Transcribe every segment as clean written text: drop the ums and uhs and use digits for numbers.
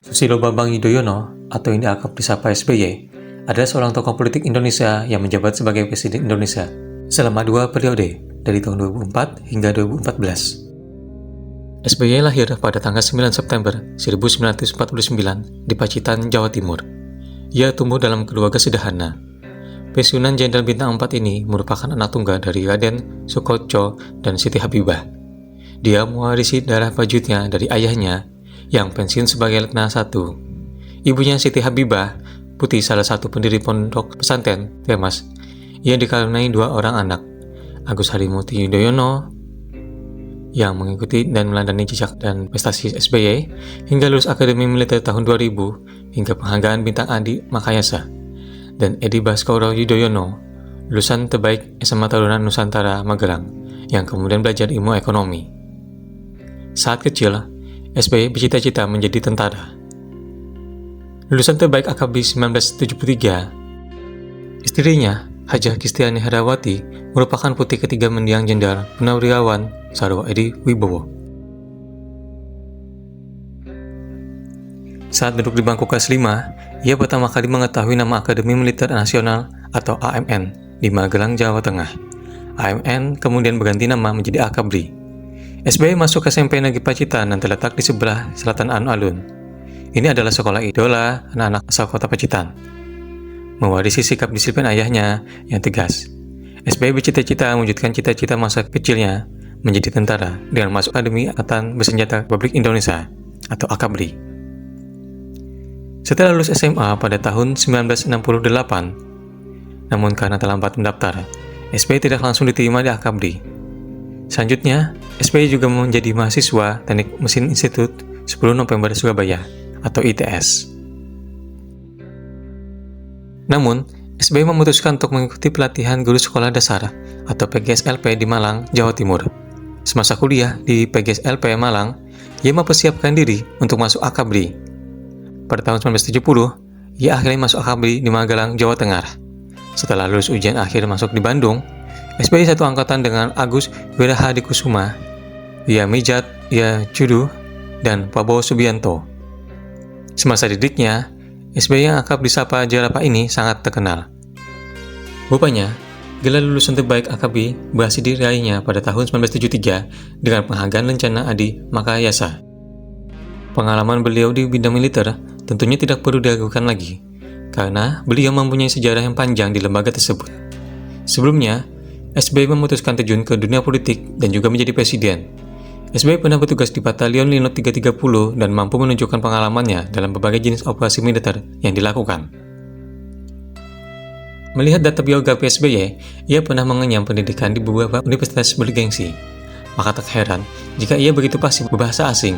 Susilo Bambang Yudhoyono, atau yang diakrab disapa SBY, adalah seorang tokoh politik Indonesia yang menjabat sebagai Presiden Indonesia selama 2 periode, dari tahun 2004 hingga 2014. SBY lahir pada tanggal 9 September 1949 di Pacitan, Jawa Timur. Ia tumbuh dalam keluarga sederhana. Pensiunan Jenderal Bintang 4 ini merupakan anak tunggal dari Raden Soekotjo dan Siti Habibah. Dia mewarisi darah bajutnya dari ayahnya yang pensiun sebagai Letnan 1. Ibunya Siti Habibah, putri salah satu pendiri pondok pesantren Termas. Ia dikaruniai 2 orang anak, Agus Harimurti Yudhoyono yang mengikuti dan meneladani jejak dan prestasi SBY hingga lulus Akademi Militer tahun 2000 hingga penghargaan Bintang Adi Makayasa, dan Edi Baskoro Yudhoyono, lulusan terbaik SMA Tarunan Nusantara Magelang yang kemudian belajar ilmu ekonomi. Saat kecil, SBY bercita-cita menjadi tentara. Lulusan terbaik AKABRI 1973, istrinya Hajah Kristiani Herawati merupakan putri ketiga mendiang Jenderal Purnawirawan Sarwo Edi Wibowo. Saat duduk di bangku kelas 5, ia pertama kali mengetahui nama Akademi Militer Nasional atau AMN di Magelang, Jawa Tengah. AMN kemudian berganti nama menjadi AKABRI. SBY masuk SMP Negeri Pacitan dan terletak di sebelah selatan alun-alun. Ini adalah sekolah idola anak-anak asal kota Pacitan. Mewarisi sikap disiplin ayahnya yang tegas, SBY bercita-cita mewujudkan cita-cita masa kecilnya menjadi tentara dengan masuk Akademi Angkatan Bersenjata Republik Indonesia atau AKABRI. Setelah lulus SMA pada tahun 1968, namun karena terlambat mendaftar, SBY tidak langsung diterima di AKABRI. Selanjutnya, SBY juga menjadi mahasiswa Teknik Mesin Institut 10 November Surabaya atau ITS. Namun, SBY memutuskan untuk mengikuti pelatihan guru sekolah dasar atau PGSLP di Malang, Jawa Timur. Semasa kuliah di PGSLP Malang, ia mempersiapkan diri untuk masuk AKABRI. Pada tahun 1970, ia akhirnya masuk AKABRI di Magelang, Jawa Tengah. Setelah lulus ujian akhir masuk di Bandung, SBY satu angkatan dengan Agus Wirahadikusuma, Ria Mijat, Ria Cudu, dan Prabowo Subianto. Semasa didiknya, SBY yang akrab disapa Jalapa ini sangat terkenal. Rupanya, gelar lulusan terbaik AKABRI berhasil diraihnya pada tahun 1973 dengan penghargaan Lencana Adi Makayasa. Pengalaman beliau di bidang militer tentunya tidak perlu diragukan lagi, karena beliau mempunyai sejarah yang panjang di lembaga tersebut. Sebelumnya, SBY memutuskan terjun ke dunia politik dan juga menjadi presiden. SBY pernah bertugas di Batalion Linot 330 dan mampu menunjukkan pengalamannya dalam berbagai jenis operasi militer yang dilakukan. Melihat data biografi SBY, ia pernah mengenyam pendidikan di beberapa universitas bergengsi. Maka tak heran jika ia begitu fasih berbahasa asing,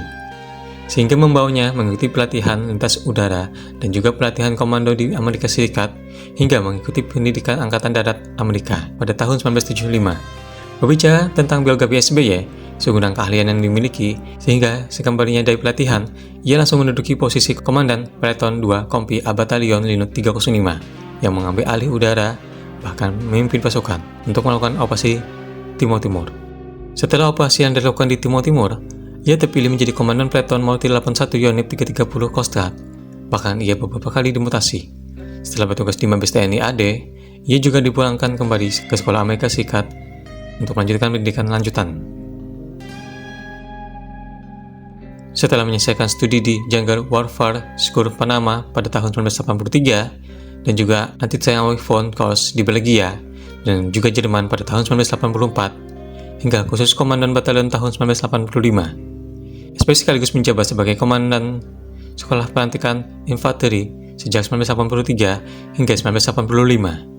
sehingga membawanya mengikuti pelatihan lintas udara dan juga pelatihan komando di Amerika Serikat hingga mengikuti pendidikan Angkatan Darat Amerika pada tahun 1975. Berbicara tentang biografi SBY, segudang keahlian yang dimiliki sehingga sekembalinya dari pelatihan, ia langsung menduduki posisi Komandan Peleton 2 Kompi A Batalion Linut 305 yang mengambil alih udara, bahkan memimpin pasukan untuk melakukan operasi Timur Timur. Setelah operasi yang dilakukan di Timur Timur, ia terpilih menjadi Komandan Peleton Multi 81 Yonif 330 Coast Guard. Bahkan ia beberapa kali dimutasi. Setelah bertugas di Mabes TNI AD, ia juga dipulangkan kembali ke Sekolah Amerika Serikat untuk melanjutkan pendidikan lanjutan. Setelah menyelesaikan studi di Jungle Warfare School Panama pada tahun 1983 dan juga Anti-Tank Weapon Course di Belgia dan juga Jerman pada tahun 1984 hingga khusus Komandan Batalion tahun 1985. SBY sekaligus menjabat sebagai Komandan Sekolah Pelantikan Infanteri sejak 1983 hingga 1985.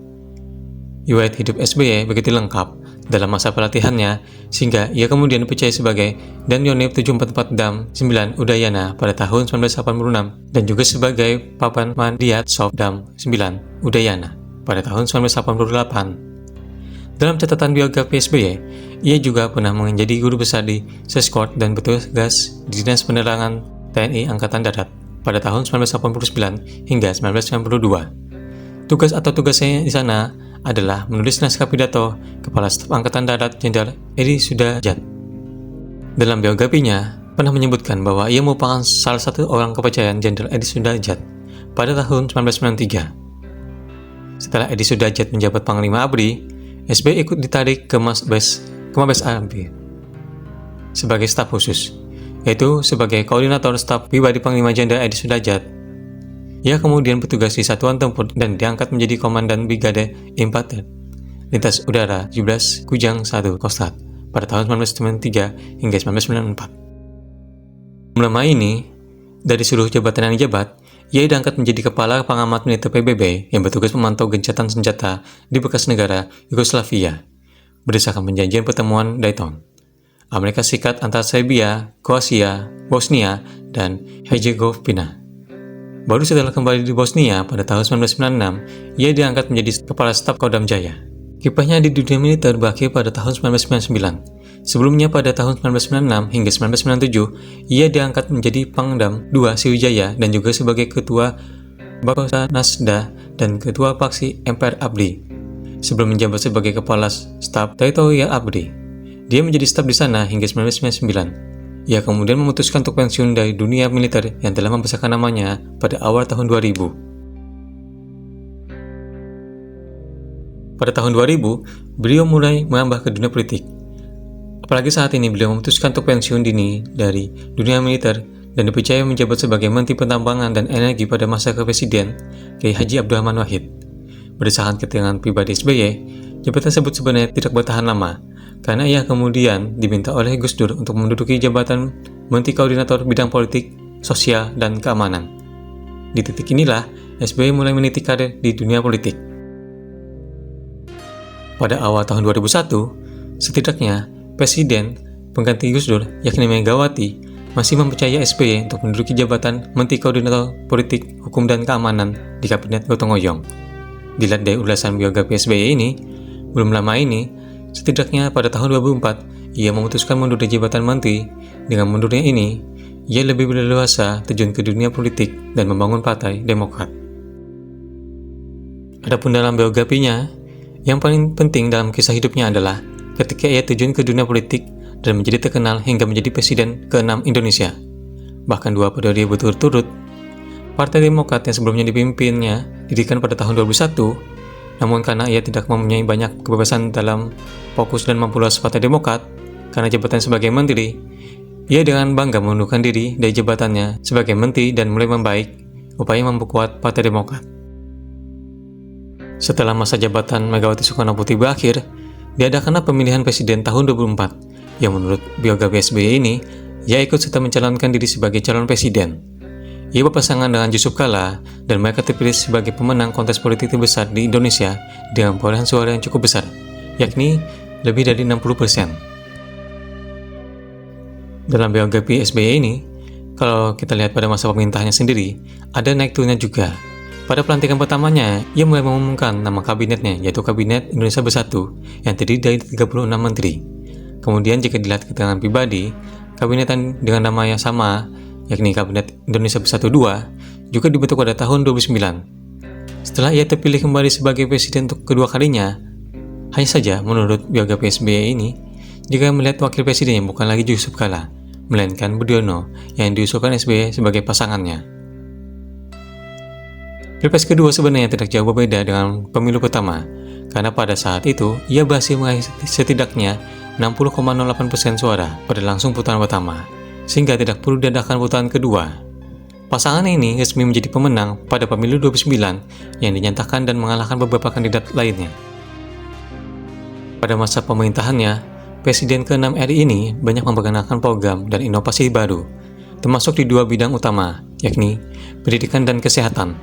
Riwayat hidup SBY begitu lengkap dalam masa pelatihannya sehingga ia kemudian dipercaya sebagai Dan Yonif 744 Dam 9 Udayana pada tahun 1986 dan juga sebagai Papan Mandiat Sof Dam 9 Udayana pada tahun 1988. Dalam catatan biografi SBY, ia juga pernah menjadi guru besar di Seskort dan bertugas di Dinas Penerangan TNI Angkatan Darat pada tahun 1989 hingga 1992. Tugas atau tugasnya di sana adalah menulis naskah pidato Kepala Staf Angkatan Darat Jenderal Edi Sudajat. Dalam biografinya, pernah menyebutkan bahwa ia merupakan salah satu orang kepercayaan Jenderal Edi Sudrajat pada tahun 1993. Setelah Edi Sudrajat menjabat Panglima ABRI, SBY ikut ditarik ke Mabes ABRI sebagai staf khusus, yaitu sebagai koordinator staf pribadi Panglima Jenderal Edi Sudrajat. Ia kemudian bertugas di Satuan Tempur dan diangkat menjadi Komandan Brigade Infanteri Lintas Udara 17 Kujang 1 Kostrat pada tahun 1993 hingga 1994. Selama ini, dari seluruh jabatan yang dijabat, ia diangkat menjadi Kepala Pengamat Militer PBB yang bertugas memantau gencatan senjata di bekas negara Yugoslavia berdasarkan perjanjian pertemuan Dayton, Amerika Serikat antara Serbia, Kroasia, Bosnia, dan Herzegovina. Baru setelah kembali di Bosnia pada tahun 1996, ia diangkat menjadi Kepala Staf Kodam Jaya. Kiprahnya di dunia militer berakhir pada tahun 1999. Sebelumnya pada tahun 1996 hingga 1997, ia diangkat menjadi Pangdam II Sriwijaya dan juga sebagai Ketua Bapasa Nasda dan Ketua Fraksi MPR ABRI. Sebelum menjabat sebagai Kepala Staf Teritorial ABRI, dia menjadi staf di sana hingga 1999. Ia kemudian memutuskan untuk pensiun dari dunia militer yang telah membesarkan namanya pada awal tahun 2000. Pada tahun 2000, beliau mulai merambah ke dunia politik. Apalagi saat ini beliau memutuskan untuk pensiun dini dari dunia militer dan dipercaya menjabat sebagai Menteri Pertambangan dan Energi pada masa Presiden Kiai Haji Abdurrahman Wahid. Berdasarkan keterangan pribadi SBY, jabatan tersebut sebenarnya tidak bertahan lama, karena ia kemudian diminta oleh Gus Dur untuk menduduki jabatan Menteri Koordinator Bidang Politik, Sosial, dan Keamanan. Di titik inilah, SBY mulai meniti karir di dunia politik. Pada awal tahun 2001, setidaknya Presiden pengganti Gus Dur, yakni Megawati, masih mempercayai SBY untuk menduduki jabatan Menteri Koordinator Politik, Hukum, dan Keamanan di Kabinet Gotong Royong. Dilihat dari ulasan biografi SBY ini, belum lama ini, setidaknya pada tahun 2004, ia memutuskan mundur dari jabatan menteri. Dengan mundurnya ini, ia lebih berleluasa terjun ke dunia politik dan membangun Partai Demokrat. Adapun dalam biografinya, yang paling penting dalam kisah hidupnya adalah ketika ia terjun ke dunia politik dan menjadi terkenal hingga menjadi Presiden ke-6 Indonesia. Bahkan 2 periode berturut-turut, Partai Demokrat yang sebelumnya dipimpinnya didirikan pada tahun 2001. Namun karena ia tidak mempunyai banyak kebebasan dalam fokus dan mampu luas Partai Demokrat karena jabatan sebagai menteri, ia dengan bangga mengundurkan diri dari jabatannya sebagai menteri dan mulai membaik upaya memperkuat Partai Demokrat. Setelah masa jabatan Megawati Soekarno Putri berakhir, diadakanlah pemilihan presiden tahun 2004 yang menurut biografi SBY ini, ia ikut serta mencalonkan diri sebagai calon presiden. Ia berpasangan dengan Yusuf Kala dan mereka terpilih sebagai pemenang kontes politik terbesar di Indonesia dengan perolehan suara yang cukup besar, yakni lebih dari 60%. Dalam biografi SBY ini, kalau kita lihat pada masa pemerintahannya sendiri, ada naik turunnya juga. Pada pelantikan pertamanya, ia mulai mengumumkan nama kabinetnya, yaitu Kabinet Indonesia Bersatu, yang terdiri dari 36 menteri. Kemudian jika dilihat keterangan pribadi, kabinet dengan nama yang sama, yakni Kabinet Indonesia Bersatu II, juga dibentuk pada tahun 2009. Setelah ia terpilih kembali sebagai presiden untuk kedua kalinya, hanya saja menurut biografi SBY ini, jika melihat wakil presiden yang bukan lagi Yusuf Kala, melainkan Budiono yang diusulkan SBY sebagai pasangannya. Pilpres kedua sebenarnya tidak jauh berbeda dengan pemilu pertama, karena pada saat itu ia berhasil meraih setidaknya 60,08% suara pada langsung putaran pertama, sehingga tidak perlu diadakan putaran kedua. Pasangan ini resmi menjadi pemenang pada pemilu 2009 yang dinyatakan dan mengalahkan beberapa kandidat lainnya. Pada masa pemerintahannya, Presiden ke-6 RI ini banyak memperkenalkan program dan inovasi baru, termasuk di 2 bidang utama, yakni pendidikan dan kesehatan.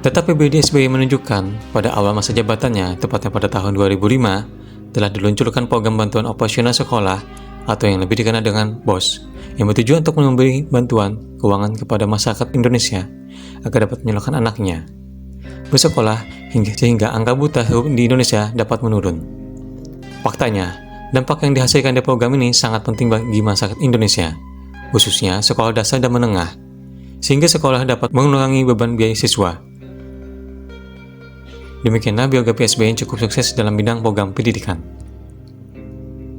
Data PBD SBY menunjukkan pada awal masa jabatannya, tepatnya pada tahun 2005, telah diluncurkan program bantuan operasional sekolah atau yang lebih dikenal dengan BOS, yang bertujuan untuk memberi bantuan keuangan kepada masyarakat Indonesia agar dapat menyalurkan anaknya bersekolah sehingga angka buta huruf di Indonesia dapat menurun. Faktanya, dampak yang dihasilkan dari program ini sangat penting bagi masyarakat Indonesia, khususnya sekolah dasar dan menengah, sehingga sekolah dapat mengurangi beban biaya siswa. Demikianlah biografi SBY yang cukup sukses dalam bidang program pendidikan.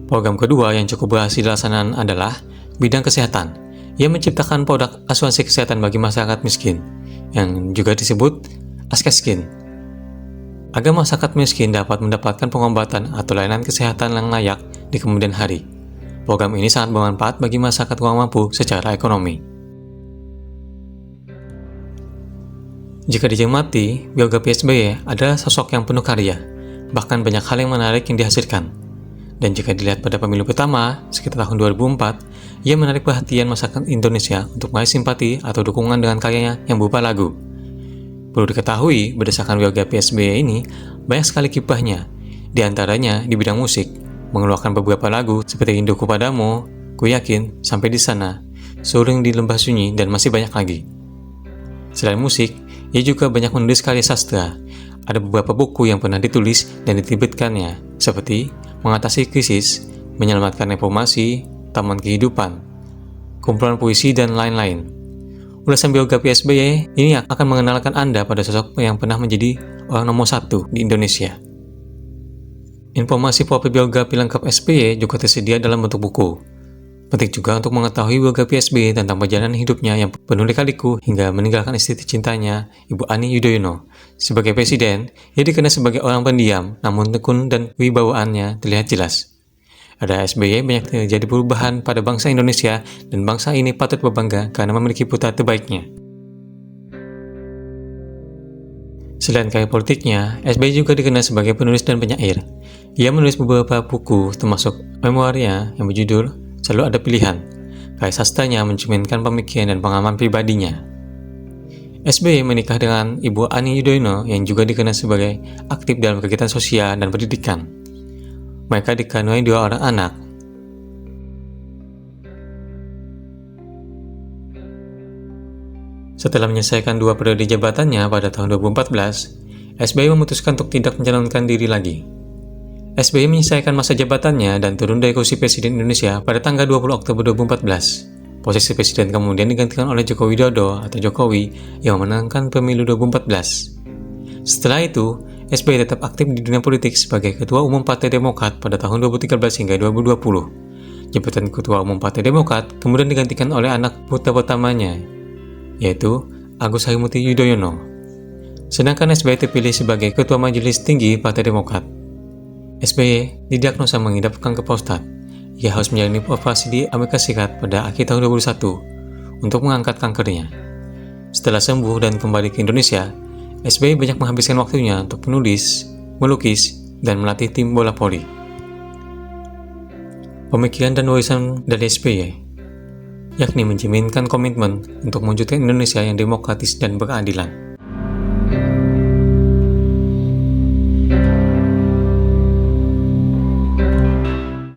Program kedua yang cukup berhasil dilaksanakan adalah bidang kesehatan. Ia menciptakan produk asuransi kesehatan bagi masyarakat miskin, yang juga disebut Askeskin. Agar masyarakat miskin dapat mendapatkan pengobatan atau layanan kesehatan yang layak di kemudian hari. Program ini sangat bermanfaat bagi masyarakat kurang mampu secara ekonomi. Jika dicermati, biografi SBY adalah sosok yang penuh karya, bahkan banyak hal yang menarik yang dihasilkan. Dan jika dilihat pada pemilu pertama, sekitar tahun 2004, ia menarik perhatian masyarakat Indonesia untuk meraih simpati atau dukungan dengan karyanya yang berupa lagu. Perlu diketahui, berdasarkan biografi SBY ini, banyak sekali kiprahnya, di antaranya di bidang musik, mengeluarkan beberapa lagu seperti Rinduku Padamu, Ku Yakin, Sampai di Sana, Suring di Lembah Sunyi, dan masih banyak lagi. Selain musik, ia juga banyak menulis karya sastra. Ada beberapa buku yang pernah ditulis dan diterbitkannya, seperti Mengatasi Krisis, Menyelamatkan Reformasi, Taman Kehidupan, kumpulan puisi, dan lain-lain. Ulasan biografi SBY ini akan mengenalkan Anda pada sosok yang pernah menjadi orang nomor 1 di Indonesia. Informasi profil biografi lengkap SBY juga tersedia dalam bentuk buku. Penting juga untuk mengetahui biografi SBY tentang perjalanan hidupnya yang penuh lika-liku hingga meninggalkan istri tercintanya, Ibu Ani Yudhoyono. Sebagai presiden, ia dikenal sebagai orang pendiam, namun tekun dan wibawaannya terlihat jelas. Pada SBY banyak terjadi perubahan pada bangsa Indonesia dan bangsa ini patut berbangga karena memiliki putra terbaiknya. Selain karya politiknya, SBY juga dikenal sebagai penulis dan penyair. Ia menulis beberapa buku termasuk memoirnya yang berjudul Selalu Ada Pilihan. Karya sastranya mencerminkan pemikiran dan pengalaman pribadinya. SBY menikah dengan Ibu Ani Yudhoyono yang juga dikenal sebagai aktif dalam kegiatan sosial dan pendidikan. Mereka dikaruniai 2 orang anak. Setelah menyelesaikan 2 periode jabatannya pada tahun 2014, SBY memutuskan untuk tidak mencalonkan diri lagi. SBY menyelesaikan masa jabatannya dan turun dari kursi Presiden Indonesia pada tanggal 20 Oktober 2014. Posisi Presiden kemudian digantikan oleh Joko Widodo atau Jokowi yang memenangkan pemilu 2014. Setelah itu, SBY tetap aktif di dunia politik sebagai Ketua Umum Partai Demokrat pada tahun 2013 hingga 2020. Jabatan Ketua Umum Partai Demokrat kemudian digantikan oleh anak putra pertamanya, yaitu Agus Harimurti Yudhoyono. Sedangkan SBY terpilih sebagai Ketua Majelis Tinggi Partai Demokrat. SBY didiagnosa mengidap kanker prostat. Ia harus menjalani operasi di Amerika Serikat pada akhir tahun 2021 untuk mengangkat kankernya. Setelah sembuh dan kembali ke Indonesia, SBY banyak menghabiskan waktunya untuk menulis, melukis, dan melatih tim bola voli. Pemikiran dan warisan dari SBY, yakni mencerminkan komitmen untuk mewujudkan Indonesia yang demokratis dan berkeadilan.